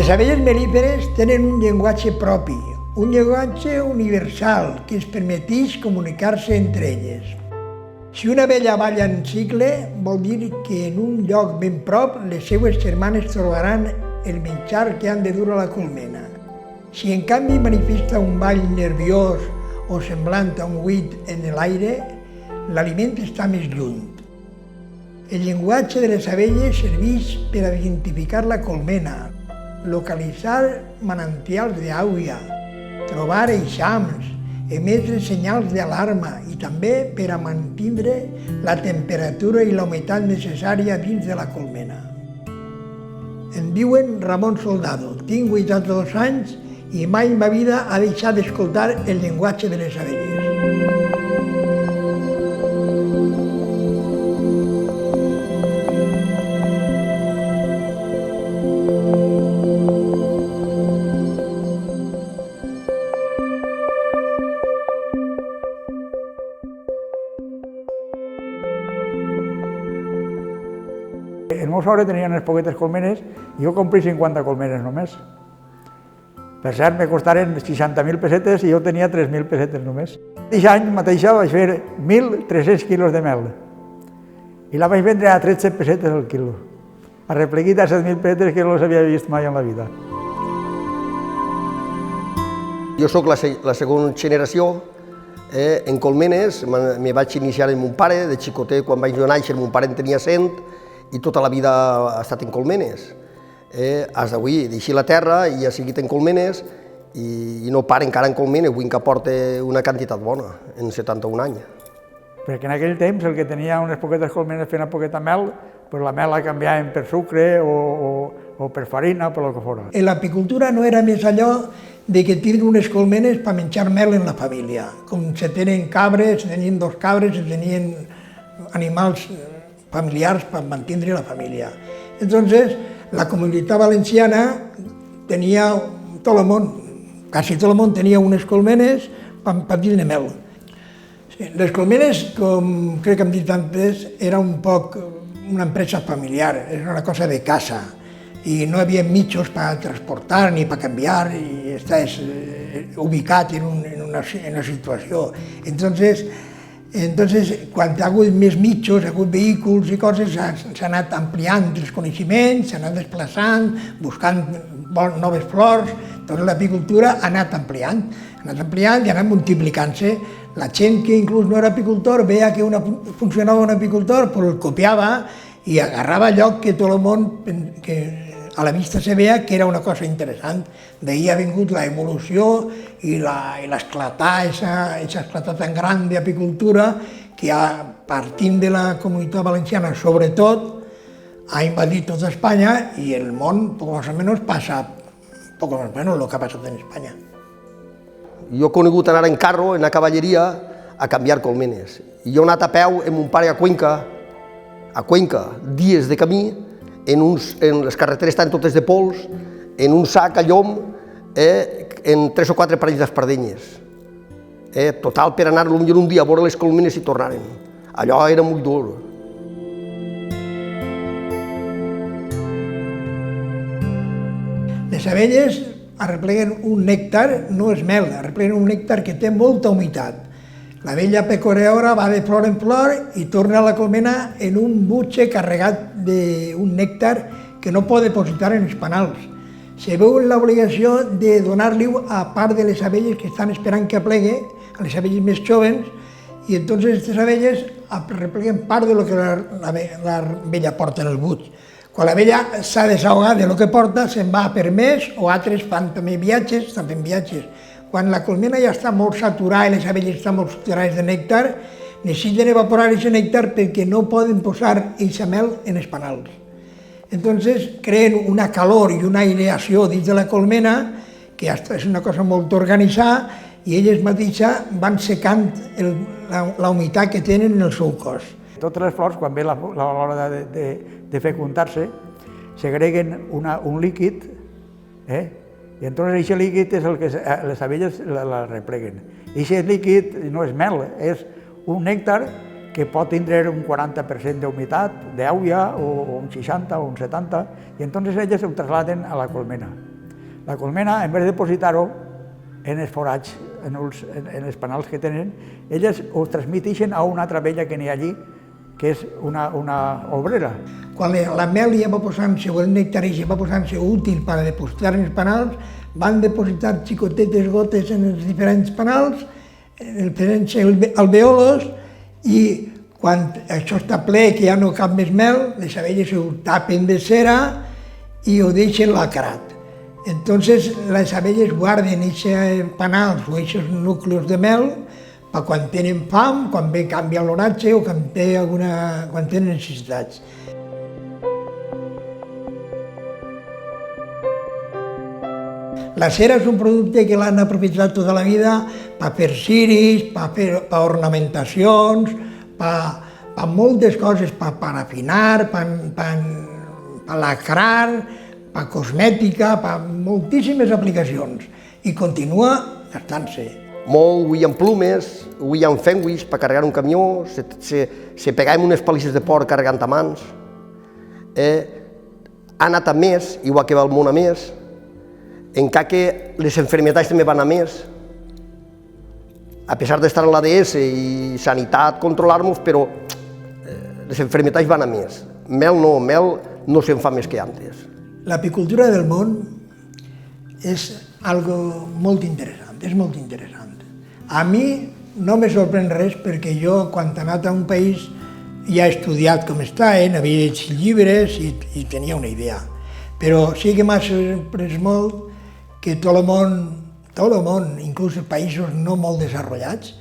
Les abelles mel·líferes tenen un llenguatge propi, un llenguatge universal que els permeteix comunicar-se entre elles. Si una abella balla en cicle, vol dir que en un lloc ben prop les seues germanes trobaran el menjar que han de dur a la colmena. Si en canvi manifesta un ball nerviós o semblant a un buit en l'aire, l'aliment està més lluny. El llenguatge de les abelles serveix per a identificar la colmena, localitzar manantials d'aigua, trobar eixams, emetre senyals d'alarma i també per a mantenir la temperatura i la humitat necessària dins de la colmena. Em diuen Ramon Soldado, tinc 82 anys i mai en ma vida ha deixat d'escoltar el llenguatge de les abelles. El meu sogre tenia unes poquetes colmenes i jo compré 50 colmenes només. Per cert, me costaren 60.000 pessetes i jo tenia 3.000 pessetes només. Aquest any mateixa vaig fer 1.300 quilos de mel i la vaig vendre a 13 pessetes el quilo. Arrepleguit a 7.000 pessetes que no les havia vist mai en la vida. Jo sóc la segona generació en colmenes. Me vaig iniciar amb mon pare, de xicotet, quan vaig néixer, mon pare en tenia 100 i tota la vida ha estat en colmenes. Has d'avui deixar la terra i ha seguit en colmenes i no para encara en colmenes, vull que porta una quantitat bona, en 71 anys. Perquè en aquell temps el que tenia unes poquetes colmenes fent una poqueta mel, pues la mel la canviaven per sucre o per farina, per el que fos. L'apicultura no era més allò de que tindre unes colmenes per menjar mel en la família. Com se tenen cabres, se tenien 2 cabres, se tenien animals familiars per mantenir la família. Entonces, la comunitat valenciana tenia, tot el món, quasi tot el món tenia unes colmenes per tindre mel. Les colmenes, com crec que hem dit antes, era un poc una empresa familiar, era una cosa de casa i no hi havia mitjos per transportar ni per canviar i estàs ubicat en una situació. Entonces, quan ha hagut més mitjos, ha hagut vehicles i coses, s'ha anat ampliant els coneixements, s'ha anat desplaçant, buscant noves flors, tota l'apicultura ha anat ampliant i ha anat multiplicant-se. La gent que inclús no era apicultor veia que funcionava un apicultor, però el copiava i agarrava allò que tot el món, que a la vista se veia que era una cosa interessant. D'ahir ha vingut l'evolució i l'esclatar, aquesta esclatar tan gran d'apicultura que partint de la comunitat valenciana, sobretot, ha invadit tota Espanya i el món, poc o menys, passa poc o menys el que ha passat en Espanya. Jo he conegut anar en carro, en la cavalleria, a canviar colmenes. I jo he anat a peu amb mon pare a Cuenca, dies de camí, les carreteres estan totes de pols, en un sac a llom, en 3 o 4 parells d'espardenyes. Total, per anar potser un dia a veure les colmenes i tornaren. Allò era molt dur. Les abelles arrepleguen un nèctar, no és mel, arrepleguen un nèctar que té molta humitat. L'abella pecoreora va de flor en flor i torna a la colmena en un butxe carregat d'un nèctar que no pot depositar en els panals. Se veu l'obligació de donar-li a part de les abelles que estan esperant que aplegue, a les abelles més joves, i entonces aquestes abelles arrepleguen part del que l'abella porta en el butx. Quan l'abella s'ha desahogat del que porta, se'n va per més, o altres fan també viatges, estan fent viatges. Quan la colmena ja està molt saturada i les abelles estan molt saturades de nèctar, necessiten evaporar aquest nèctar perquè no poden posar aquesta mel en els panals. Entonces creen una calor i una aireació dins de la colmena, que és una cosa molt organitzada, i elles mateixes van secant la humitat que tenen en el seu cos. Totes les flors, quan ve l'hora de fecundar-se, segreguen un líquid, i entonces aquest líquid és el que les abelles la repleguen. Aquest líquid no és mel, és un nèctar que pot tindre un 40% d'humitat, d'aigua, o un 60 o un 70, i entonces elles ho trasladen a la colmena. La colmena, en vez de depositar-ho en els forats, en els panals que tenen, elles ho transmiteixen a una altra abella que n'hi ha allí, que és una obrera. Quan la mel ja va posant-se, o el nèctar ja va posant-se útil per a depositar en els panals, van depositar xicotetes gotes en els diferents panals, en els diferents alveolos, i quan això està ple, que ja no cap més mel, les abelles ho tapen de cera i ho deixen lacrat. Entonces les abelles guarden aquests panals o aquests núcleos de mel per quan tenen fam, quan ve canvia l'oratge o quan tenen necessitats. La cera és un producte que l'han aprofitat tota la vida per fer ciris, per ornamentacions, per moltes coses, per afinar, per lacrar, per cosmètica, per moltíssimes aplicacions, i continua gastant-se. Molt avui amb plumes, avui amb fenguis per carregar un camió, se pegaven unes palisses de porc carregant a mans. Ha anat a més, igual que va el món a més, encara que les enfermetats també van a més, a pesar d'estar en l'ADS i sanitat controlar-nos, però les enfermetats van a més. Mel no se'n fa més que antes. L'apicultura del món és algo molt interessant, és molt interessant. A mi no me sorprèn res perquè jo, quan he anat a un país, ja he estudiat com està, havia llegit llibres i tenia una idea. Però sí que m'ha sorprès molt que tot el món, inclús els països no molt desenvolupats,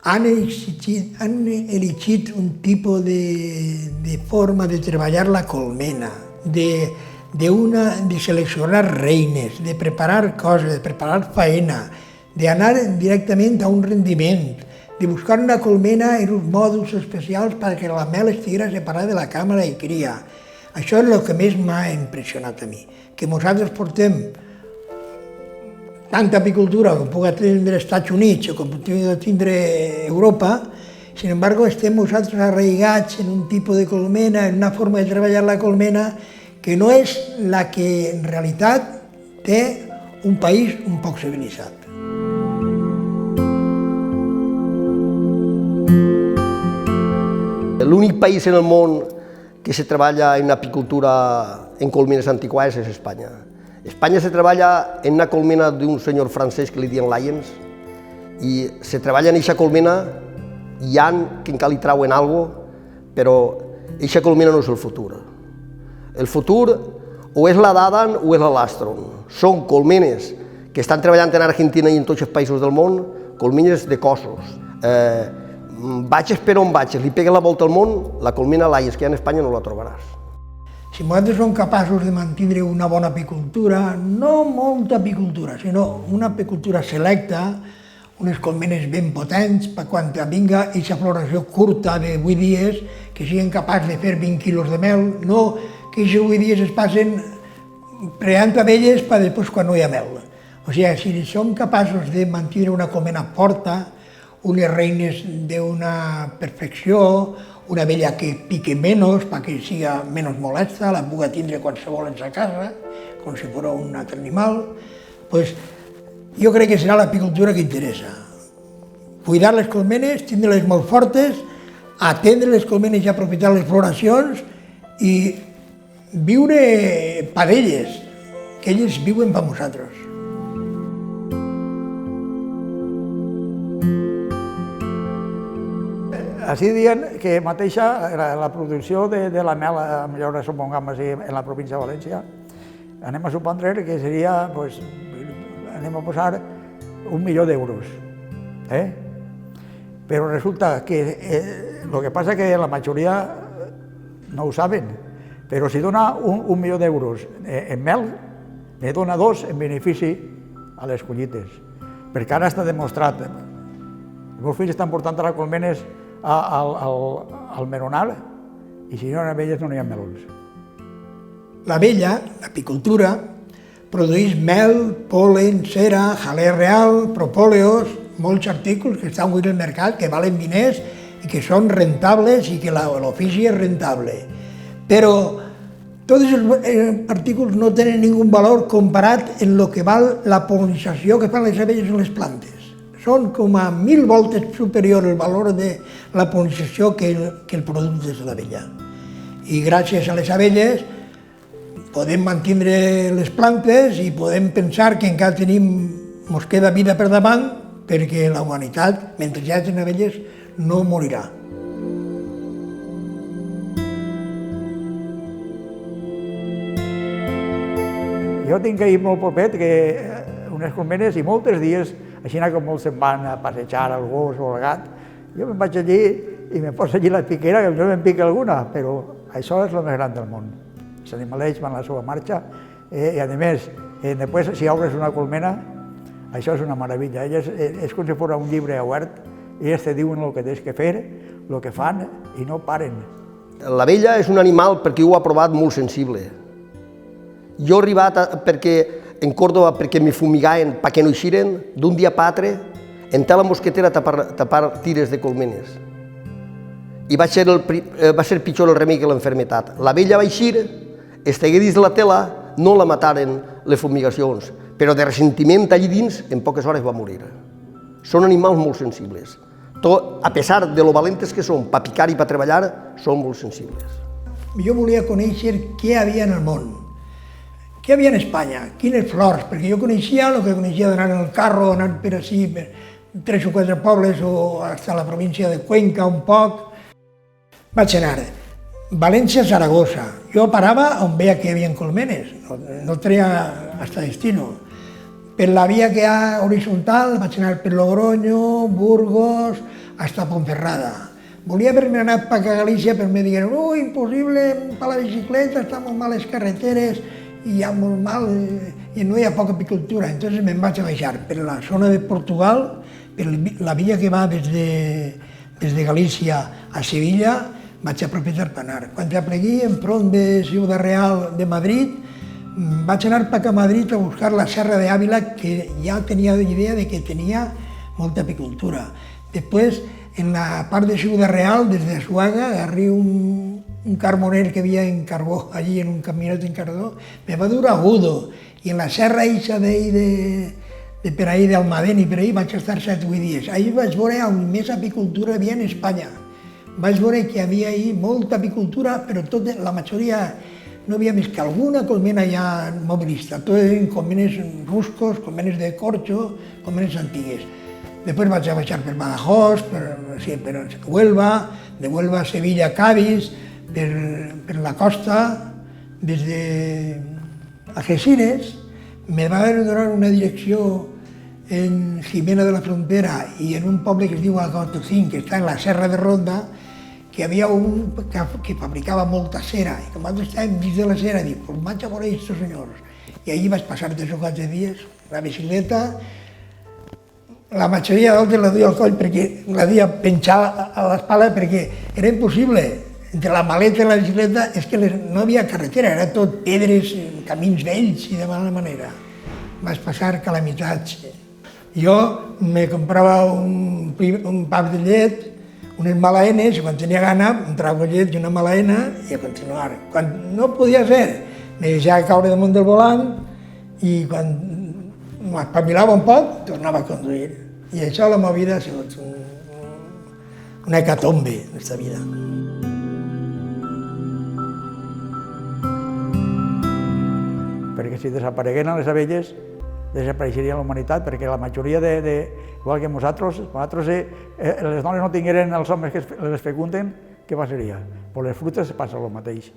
han elegit un tipus de forma de treballar la colmena, de seleccionar reines, de preparar coses, de preparar faena, d'anar directament a un rendiment, de buscar una colmena en uns mòduls especials perquè la mel estiguera separada de la càmera i cria. Això és el que més m'ha impressionat a mi, que nosaltres portem tanta apicultura com pugui tindre els Estats Units o com pugui tindre Europa, sin embargo, estem nosaltres arraigats en un tipus de colmena, en una forma de treballar la colmena, que no és la que en realitat té un país un poc civilitzat. L'únic país en el món que se treballa en apicultura en colmenes antiquades és Espanya. Espanya se treballa en una colmena d'un senyor francès que li diuen Lyons, i se treballa en aquesta colmena hi ha que encara li trauen alguna cosa, però aquesta colmena no és el futur. El futur o és la Dadan o és la Lastron. Són colmenes que estan treballant en Argentina i en tots els països del món, colmenes de cossos. Vagis per on vagis, li peguen la volta al món, la colmena Lyons que hi ha en Espanya no la trobaràs. Si nosaltres som capaços de mantenir una bona apicultura, no molta apicultura, sinó una apicultura selecta, unes colmenes ben potents, per quan vinga aquesta floració curta de 8 dies, que siguin capaços de fer 20 quilos de mel, no que aquests 8 dies es passen creant abelles per després quan no hi ha mel. O sigui, si som capaços de mantenir una colmena forta, unes reines d'una perfecció, una abella que pique menys perquè siga menys molesta, la pugui tindre qualsevol en sa casa, com si fos un altre animal, doncs jo crec que serà l'apicultura que interessa. Cuidar les colmenes, tindre-les molt fortes, atendre les colmenes i aprofitar les floracions i viure per elles, que elles viuen per nosaltres. Així diuen que mateixa la producció de la mel, millor supongam així, en la província de València, anem a supondre que seria, anem a posar 1 milió d'euros. Però resulta que el que passa que la majoria no ho saben, però si dona 1 milió d'euros en mel, ne dona 2 en benefici a les collites, perquè ara està demostrat. Els meus fills estan portant a les colmenes al meronar i si no hi ha abelles no hi ha melons. L'abella, l'apicultura, produeix mel, polen, cera, jalè real, propòleos, molts articles que estan avui al mercat, que valen diners i que són rentables i que l'ofici és rentable. Però Tots els artículs no tenen ningú valor comparat en el que val la pol·linització que fan les abelles en les plantes. Són com a 1000 voltes superior el valor de la pol·linització que el producte de l'abella. I gràcies a les abelles podem mantenir les plantes i podem pensar que encara ens queda vida per davant perquè la humanitat, mentre hi hagi abelles, no morirà. Jo tinc ahir molt propet que unes colmenes i molts dies, així com molts se'n van a passejar al gos o al gat, jo me'n vaig allí i me poso allí la piquera, que jo me'n pica alguna, però això és el més gran del món. Els animalets van a la seva marxa i, a més, després, si obres una colmena, això és una meravella. És com si fos un llibre obert, i ells te diuen el que tens que fer, el que fan, i no paren. L'abella és un animal, perquè ho ha provat, molt sensible. Jo he arribat en Córdoba perquè me fumigaven perquè no eixiren, d'un dia per altre, en la mosquetera a tapar tires de colmenes. I va ser pitjor el remei que l'enfermetat. L'abella va eixir, estigué dins de la tela, no la mataren les fumigacions, però de ressentiment allí dins, en poques hores va morir. Són animals molt sensibles. A pesar de lo valentes que són per picar i per treballar, són molt sensibles. Jo volia conèixer què hi havia en el món. Què hi havia en Espanya? Quines flors? Perquè jo coneixia el que coneixia d'anar en el carro, anar per ací, per 3 o 4 pobles, o fins a la província de Cuenca un poc. Vaig anar. València, Saragossa. Jo parava on veia que hi havia colmenes, no treia hasta destino. Per la via que hi ha horitzontal vaig anar per Logroño, Burgos, hasta Ponferrada. Volia haver-me anat per Galícia, però me digueren impossible, per la bicicleta, estan molt mal les carreteres, i hi ha molt mal, i no hi ha poca apicultura. Entonces me'n vaig a baixar per la zona de Portugal, per la via que va des de Galícia a Sevilla, vaig aprofitar per anar. Quan aplegui en front de Ciudad Real de Madrid, vaig anar per a Madrid a buscar la Serra de Ávila, que ja tenia idea de que tenia molta apicultura. Després, en la part de Ciudad Real, des de Suaga, agarré un carboner que havia en Carbó, allí en un caminot en Cardó, me va dur agudo. I en la serra eixa de per ahí d'Almadén i per ahí vaig estar 7 o 8 dies. Ahí vaig veure on més apicultura hi havia en Espanya. Vaig veure que hi havia ahí molta apicultura, però la majoria no hi havia més que alguna colmena ja mobilista. Tot eren colmenes ruscos, colmenes de corcho, colmenes antigues. Després vaig a baixar per Badajoz, per Huelva, de Huelva a Sevilla, Cádiz, per la costa, des de Algeciras. Me va donar una direcció en Jimena de la Frontera i en un poble que es diu Agotocín, que està en la Serra de Ronda, que hi havia un que fabricava molta cera. I com nosaltres estàvem dins de la cera, dic, pues vaig a veure aquests senyors. I allí vaig passar 3 o 4 dies, la bicicleta, la majoria d'altres la duia al coll perquè la duia penjada a l'espalda perquè era impossible. Entre la maleta i la bicicleta és que no hi havia carretera, era tot pedres, camins vells i de mala manera. Vaig passar calamitats. Jo me comprava un pap de llet, unes malaenes, i quan tenia gana, un trago de llet i una malaena i a continuar. Quan no podia ser, me deixava caure damunt del volant i quan m'espavilava un poc, tornava a conduir. I això, la meva vida, ha sigut una hecatombe, aquesta vida. Perquè si desaparegueren les abelles, desapareixeria la humanitat, perquè la majoria igual que nosaltres, les dones no tingueren els homes que les fecunden, què passaria? Per les frutes passa el mateix.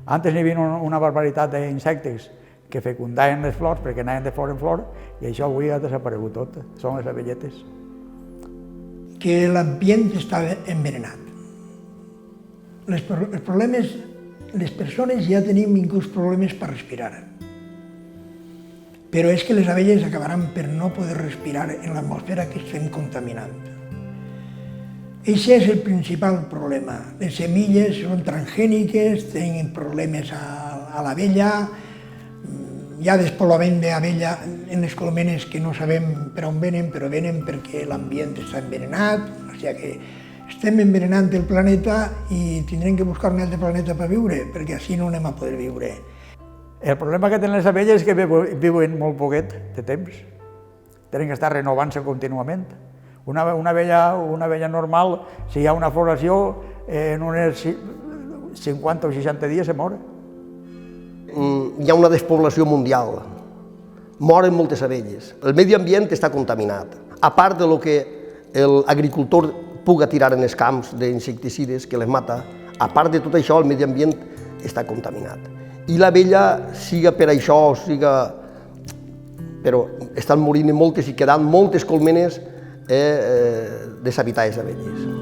Antes n'hi havia una barbaritat d'insectes que fecundaven les flors perquè anaven de flor en flor i això avui ha desaparegut tot, són les abelletes. Que l'ambient està envenenat. Els problemes, les persones ja tenim inclús problemes per respirar. Però és que les abelles acabaran per no poder respirar en l'atmosfera que estem contaminant. Això és el principal problema. Les semilles són transgèniques, tenen problemes a l'abella, hi ha despoblament d'abella en les colmenes que no sabem per on venen, però venen perquè l'ambient està envenenat, o sigui que estem envenenant el planeta i tindrem que buscar un altre planeta per viure, perquè així no anem a poder viure. El problema que tenen les abelles és que viuen molt poquet de temps. Tenen que estar renovant-se contínuament. Una abella normal, si hi ha una floració, en uns 50 o 60 dies se mor. Hi ha una despoblació mundial. Moren moltes abelles. El medi ambient està contaminat. A part de lo que l'agricultor puga tirar en els camps d'insecticides que les mata, a part de tot això, el medi ambient està contaminat. I l'abella, siga per això, siga... però estan morint moltes i quedant moltes colmenes deshabitades d'abelles.